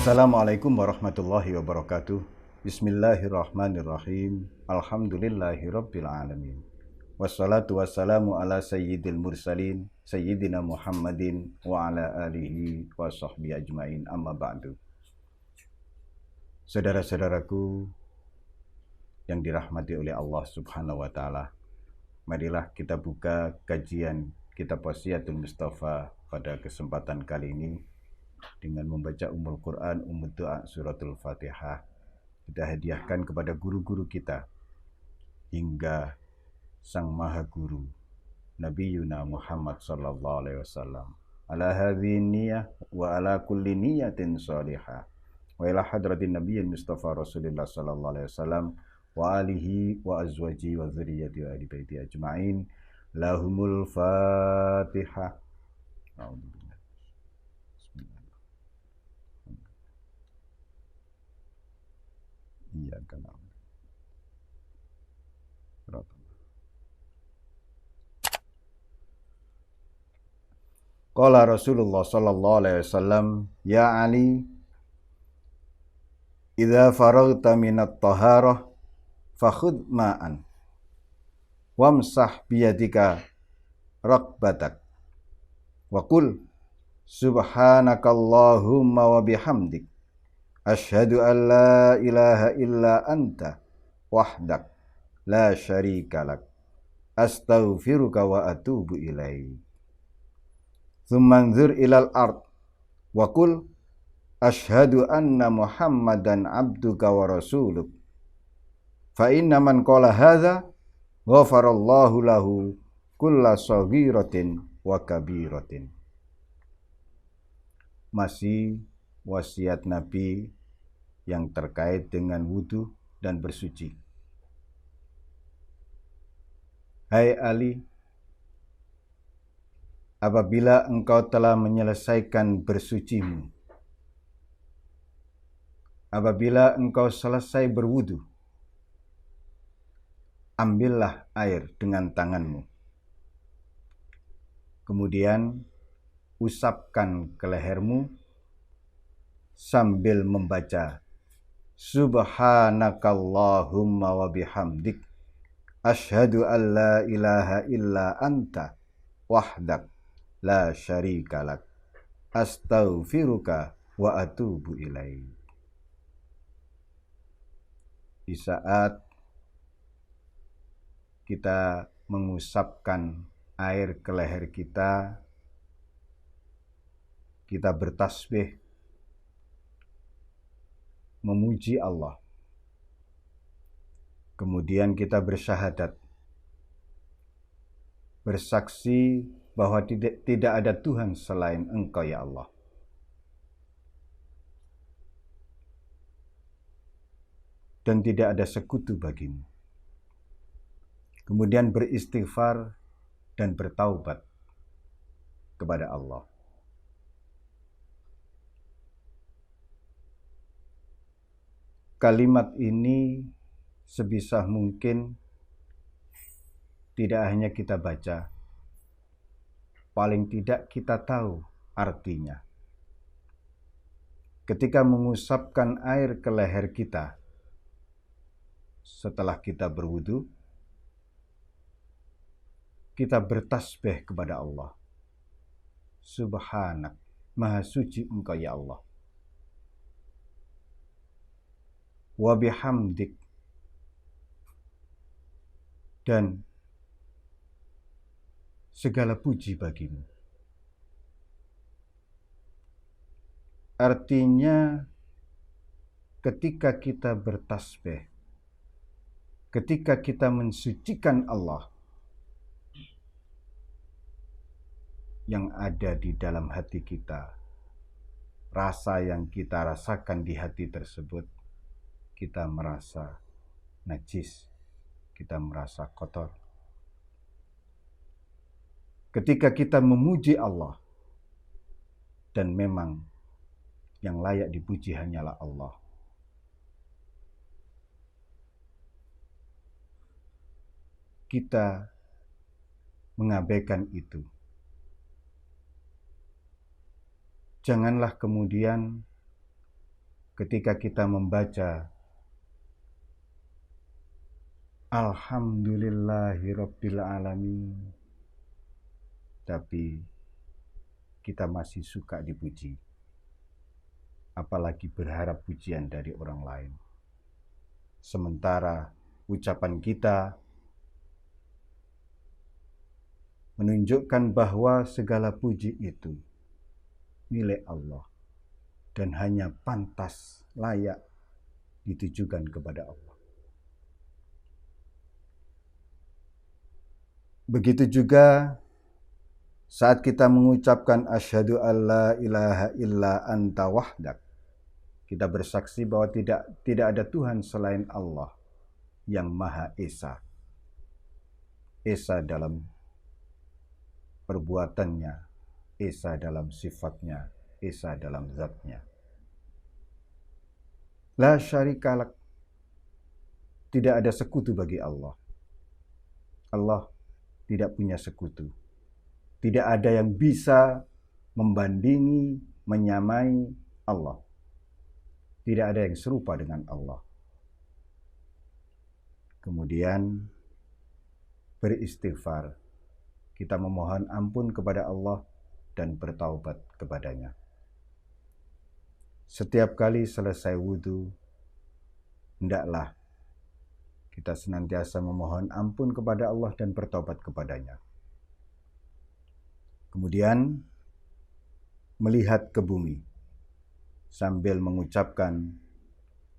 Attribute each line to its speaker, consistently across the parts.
Speaker 1: Assalamualaikum warahmatullahi wabarakatuh. Bismillahirrahmanirrahim. Alhamdulillahirabbil alamin. Wassalatu wassalamu ala sayyidil mursalin sayyidina Muhammadin wa ala alihi wa sahbihi ajmain, amma ba'du. Saudara-saudaraku yang dirahmati oleh Allah Subhanahu wa taala, marilah kita buka kajian kitab Wasiyatul Mustafa pada kesempatan kali ini dengan membaca Ummul Quran, Ummul Doa, Suratul Fatihah. Kita hadiahkan kepada guru-guru kita hingga Sang Maha Guru Nabi Yuna Muhammad sallallahu alaihi wasallam. Ala hadhihi niyah wa ala kulli niyatin salihah. Wa ila hadratin Nabiyyin Mustafa Rasulullah sallallahu alaihi wasallam wa alihi wa azwaji wa dzurriyyati wa ahli baiti ajmain. Lahumul Fatihah. Iya kan. Qala Rasulullah sallallahu alaihi wasallam, ya Ali, idza faraghta minat taharah fakhudh ma'an wamsah biyadika raqbatak wa qul subhanakallahumma wa bihamdik asyhadu an la ilaha illa anta wahdak la syarika lak astaghfiruka wa atubu ilaik. Tsumma anzur ilal ard wa qul asyhadu anna Muhammadan abduka wa rasuluk. Fa inna man qala hadza ghafarallahu lahu kulla saghiratin wa kabiratin. Masih wasiat Nabi yang terkait dengan wudu dan bersuci. Hai Ali, apabila engkau telah menyelesaikan bersucimu, apabila engkau selesai berwudu, ambillah air dengan tanganmu. Kemudian usapkan ke lehermu sambil membaca subhanakallahumma wa bihamdik asyhadu an la ilaha illa anta wahdak la syarika lak astaghfiruka wa atubu ilaik. Di saat kita mengusapkan air ke leher kita, kita bertasbih memuji Allah. Kemudian kita bersyahadat, bersaksi bahwa tidak ada Tuhan selain Engkau ya Allah. Dan tidak ada sekutu bagimu. Kemudian beristighfar dan bertaubat kepada Allah. Kalimat ini sebisa mungkin tidak hanya kita baca, paling tidak kita tahu artinya. Ketika mengusapkan air ke leher kita setelah kita berwudu, kita bertasbih kepada Allah. Subhanak, maha suci Engkau ya Allah. Wa bihamdik, dan segala puji bagimu. Artinya ketika kita bertasbih, ketika kita mensucikan Allah, yang ada di dalam hati kita, rasa yang kita rasakan di hati tersebut, kita merasa najis, kita merasa kotor. Ketika kita memuji Allah, dan memang yang layak dipuji hanyalah Allah, kita mengabaikan itu. Janganlah kemudian ketika kita membaca Alhamdulillahirabbil alamin, tapi kita masih suka dipuji, apalagi berharap pujian dari orang lain. Sementara ucapan kita menunjukkan bahwa segala puji itu milik Allah dan hanya pantas, layak ditujukan kepada Allah. Begitu juga saat kita mengucapkan asyhadu alla ilaha illa anta wahdak, kita bersaksi bahwa tidak ada Tuhan selain Allah yang Maha Esa. Esa dalam perbuatannya, Esa dalam sifatnya, Esa dalam zatnya. La syarikalak, tidak ada sekutu bagi Allah. Allah tidak punya sekutu. Tidak ada yang bisa membandingi, menyamai Allah. Tidak ada yang serupa dengan Allah. Kemudian beristighfar. Kita memohon ampun kepada Allah dan bertaubat kepadanya. Setiap kali selesai wudhu, hendaklah kita senantiasa memohon ampun kepada Allah dan bertaubat kepadanya. Kemudian melihat ke bumi sambil mengucapkan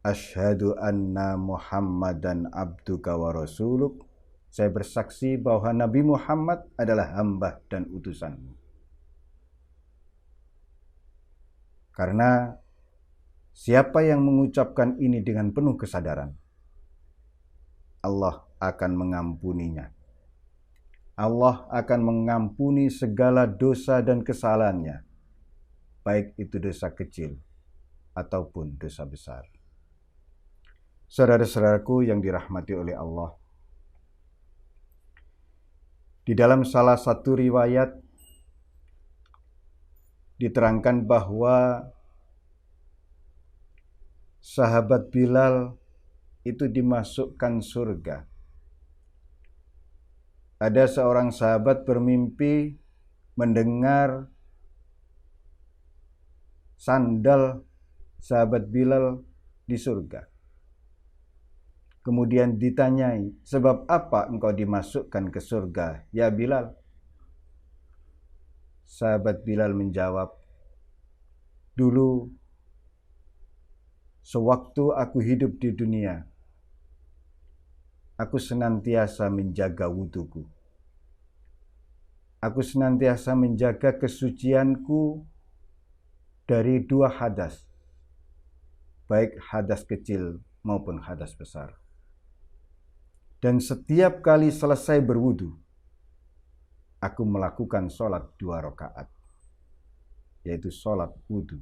Speaker 1: asyhadu anna Muhammadan abduka wa rasuluk. Saya bersaksi bahwa Nabi Muhammad adalah hamba dan utusanmu. Karena siapa yang mengucapkan ini dengan penuh kesadaran, Allah akan mengampuninya. Allah akan mengampuni segala dosa dan kesalahannya, baik itu dosa kecil ataupun dosa besar. Saudara-saudaraku yang dirahmati oleh Allah, di dalam salah satu riwayat diterangkan bahwa sahabat Bilal itu dimasukkan surga. Ada seorang sahabat bermimpi mendengar sandal sahabat Bilal di surga. Kemudian ditanyai, sebab apa engkau dimasukkan ke surga, ya Bilal? Sahabat Bilal menjawab, dulu sewaktu aku hidup di dunia, aku senantiasa menjaga wuduku. Aku senantiasa menjaga kesucianku dari dua hadas, baik hadas kecil maupun hadas besar. Dan setiap kali selesai berwudu, aku melakukan sholat 2 rakaat, yaitu sholat wudu.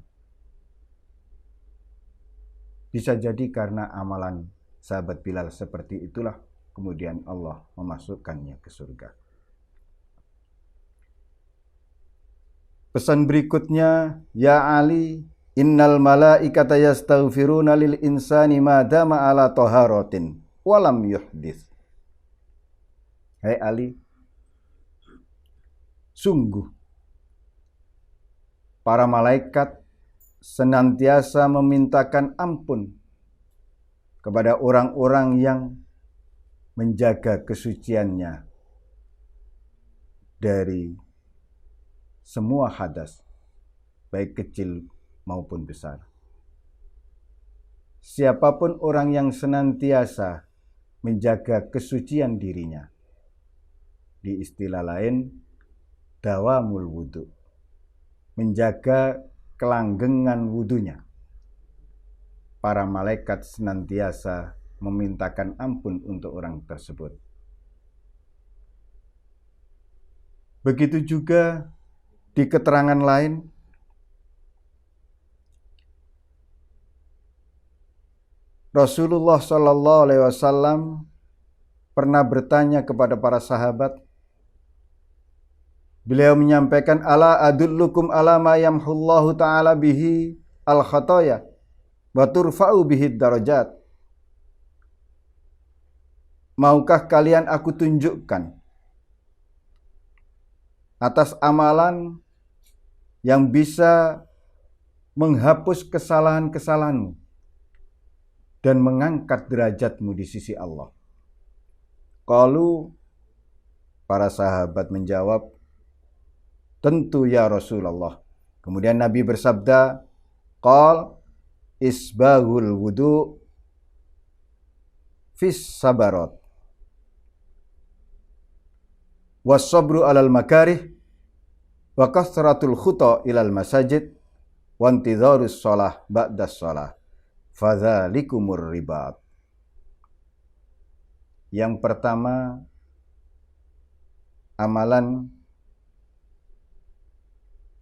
Speaker 1: Bisa jadi karena amalan sahabat Bilal seperti itulah, kemudian Allah memasukkannya ke surga. Pesan berikutnya, ya Ali, innal malaikata yastaghfiruna lil insani ma dama ala taharatin walam yuhdits. Hai Ali, sungguh para malaikat senantiasa memintakan ampun kepada orang-orang yang menjaga kesuciannya dari semua hadas, baik kecil maupun besar. Siapapun orang yang senantiasa menjaga kesucian dirinya, di istilah lain, dawamul wudu, menjaga kelanggengan wudunya, para malaikat senantiasa memintakan ampun untuk orang tersebut. Begitu juga di keterangan lain, Rasulullah Shallallahu Alaihi Wasallam pernah bertanya kepada para sahabat. Beliau menyampaikan, ala adullukum ala ma yamhullahu ta'ala bihi al-khotoya. wa turfa'u bihi darajat. Maukah kalian aku tunjukkan atas amalan yang bisa menghapus kesalahan-kesalahanmu dan mengangkat derajatmu di sisi Allah? Qalu, para sahabat menjawab, tentu ya Rasulullah. Kemudian Nabi bersabda, qal isbaghul wudu fis sabarat was-sabru 'alal makarih wa kasratul khuta ilal masajid wa intidharus shalah ba'das shalah fadzalikumur ribat. Yang pertama, amalan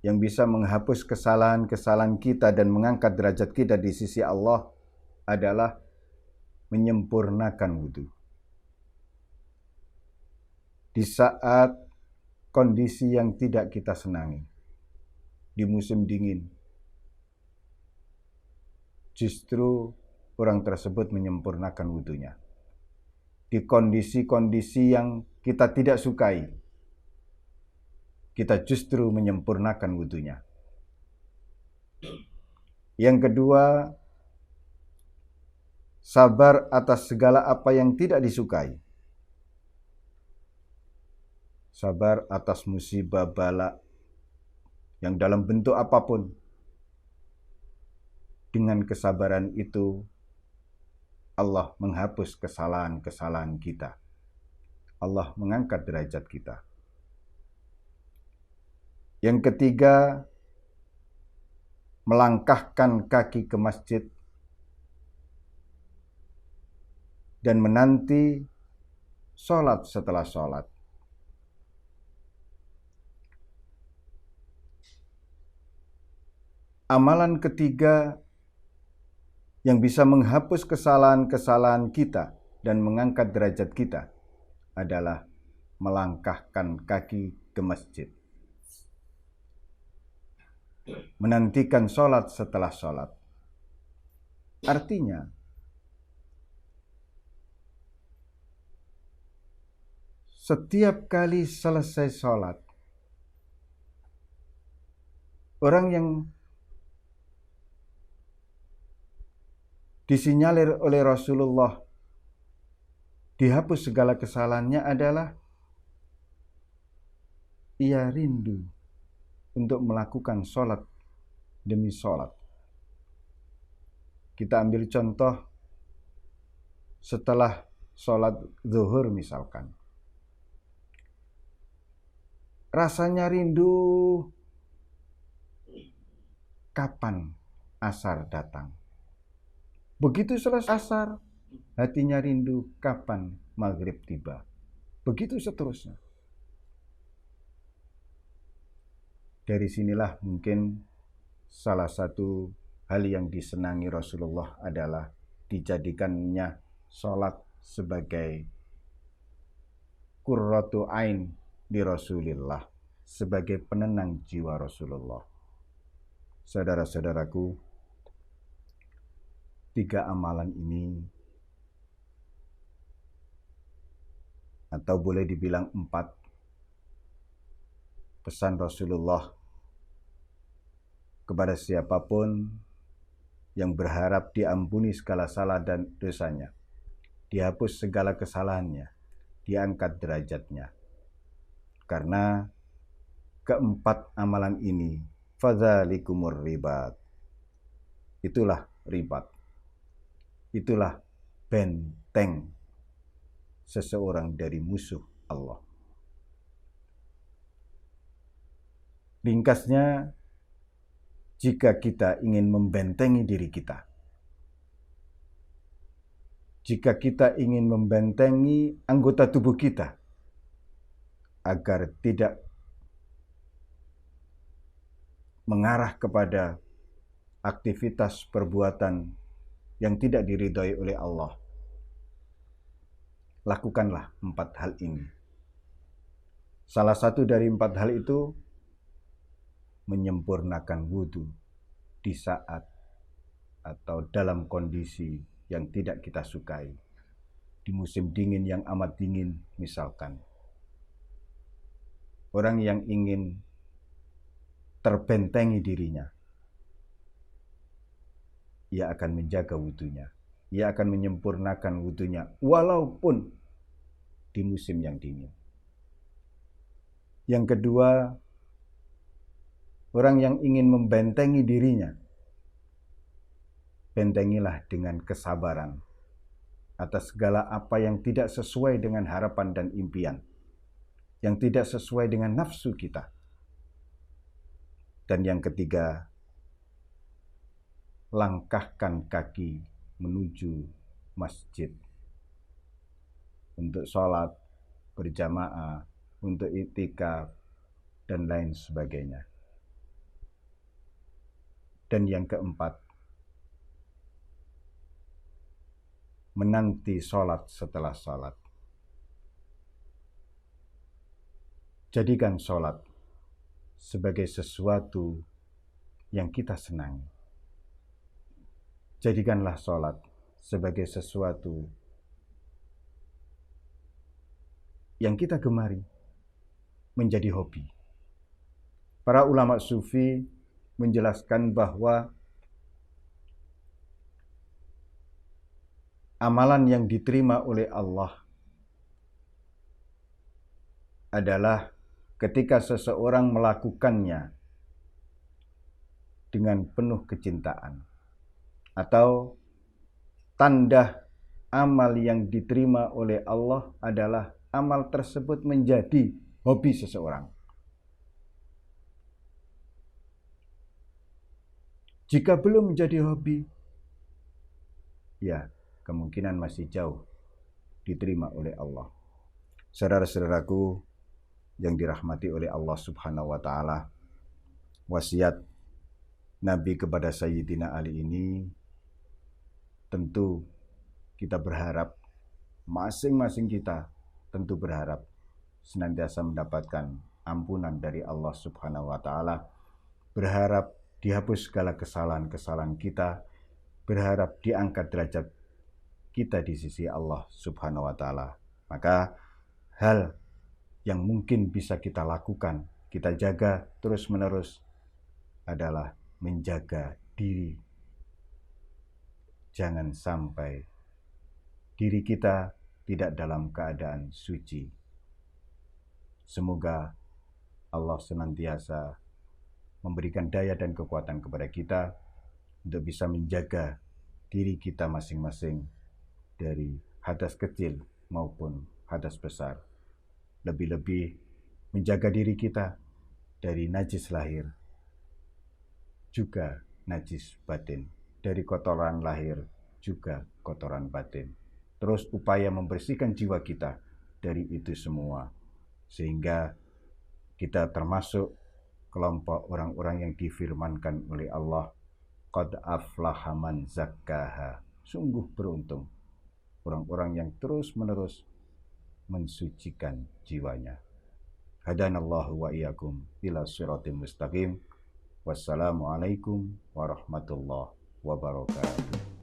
Speaker 1: yang bisa menghapus kesalahan-kesalahan kita dan mengangkat derajat kita di sisi Allah adalah menyempurnakan wudu. Di saat kondisi yang tidak kita senangi, di musim dingin, justru orang tersebut menyempurnakan wudunya. Di kondisi-kondisi yang kita tidak sukai, kita justru menyempurnakan wudunya. Yang kedua, sabar atas segala apa yang tidak disukai. Sabar atas musibah bala yang dalam bentuk apapun. Dengan kesabaran itu, Allah menghapus kesalahan-kesalahan kita. Allah mengangkat derajat kita. Yang ketiga, melangkahkan kaki ke masjid dan menanti sholat setelah sholat. Amalan ketiga yang bisa menghapus kesalahan-kesalahan kita dan mengangkat derajat kita adalah melangkahkan kaki ke masjid. Menantikan sholat setelah sholat. Artinya, setiap kali selesai sholat, orang yang disinyalir oleh Rasulullah dihapus segala kesalahannya adalah ia rindu untuk melakukan sholat demi sholat. Kita ambil contoh setelah sholat zuhur misalkan. Rasanya rindu kapan asar datang. Begitu selesai asar, hatinya rindu kapan maghrib tiba. Begitu seterusnya. Dari sinilah mungkin salah satu hal yang disenangi Rasulullah adalah dijadikannya sholat sebagai qurratu ain di Rasulillah, sebagai penenang jiwa Rasulullah. Saudara-saudaraku, 3 amalan ini, atau boleh dibilang 4, pesan Rasulullah kepada siapapun yang berharap diampuni segala salah dan dosanya, dihapus segala kesalahannya, diangkat derajatnya. Karena keempat amalan ini, fadzalikumur ribat. Itulah ribat. Itulah benteng seseorang dari musuh Allah. Ringkasnya, jika kita ingin membentengi diri kita, jika kita ingin membentengi anggota tubuh kita agar tidak mengarah kepada aktivitas perbuatan yang tidak diridhai oleh Allah, lakukanlah 4 hal ini. Salah satu dari 4 hal itu menyempurnakan wudu di saat atau dalam kondisi yang tidak kita sukai. Di musim dingin yang amat dingin misalkan. Orang yang ingin terbentengi dirinya, ia akan menjaga wudunya. Ia akan menyempurnakan wudunya walaupun di musim yang dingin. Yang kedua, orang yang ingin membentengi dirinya, bentengilah dengan kesabaran atas segala apa yang tidak sesuai dengan harapan dan impian, yang tidak sesuai dengan nafsu kita. Dan yang ketiga, langkahkan kaki menuju masjid untuk sholat berjamaah, untuk iktikaf, dan lain sebagainya. Dan yang keempat, menanti sholat setelah sholat. Jadikan sholat sebagai sesuatu yang kita senangi. Jadikanlah sholat sebagai sesuatu yang kita gemari, menjadi hobi. Para ulama sufi menjelaskan bahwa amalan yang diterima oleh Allah adalah ketika seseorang melakukannya dengan penuh kecintaan, atau tanda amal yang diterima oleh Allah adalah amal tersebut menjadi hobi seseorang. Jika belum menjadi hobi, ya kemungkinan masih jauh diterima oleh Allah. Saudara-saudaraku yang dirahmati oleh Allah Subhanahu wa taala, wasiat Nabi kepada Sayyidina Ali ini tentu kita berharap, masing-masing kita tentu berharap senantiasa mendapatkan ampunan dari Allah Subhanahu wa taala, berharap dihapus segala kesalahan-kesalahan kita, berharap diangkat derajat kita di sisi Allah Subhanahu wa taala. Maka hal yang mungkin bisa kita lakukan, kita jaga terus-menerus adalah menjaga diri. Jangan sampai diri kita tidak dalam keadaan suci. Semoga Allah senantiasa memberikan daya dan kekuatan kepada kita untuk bisa menjaga diri kita masing-masing dari hadas kecil maupun hadas besar. Lebih-lebih menjaga diri kita dari najis lahir, juga najis batin. Dari kotoran lahir, juga kotoran batin. Terus upaya membersihkan jiwa kita dari itu semua, sehingga kita termasuk kelompok orang-orang yang difirmankan oleh Allah, qad aflaha man zakkaha. Sungguh beruntung orang-orang yang terus-menerus mensucikan jiwanya. Hadanallahu wa iyyakum ila siratim mustaqim. Wassalamualaikum warahmatullahi wabarakatuh.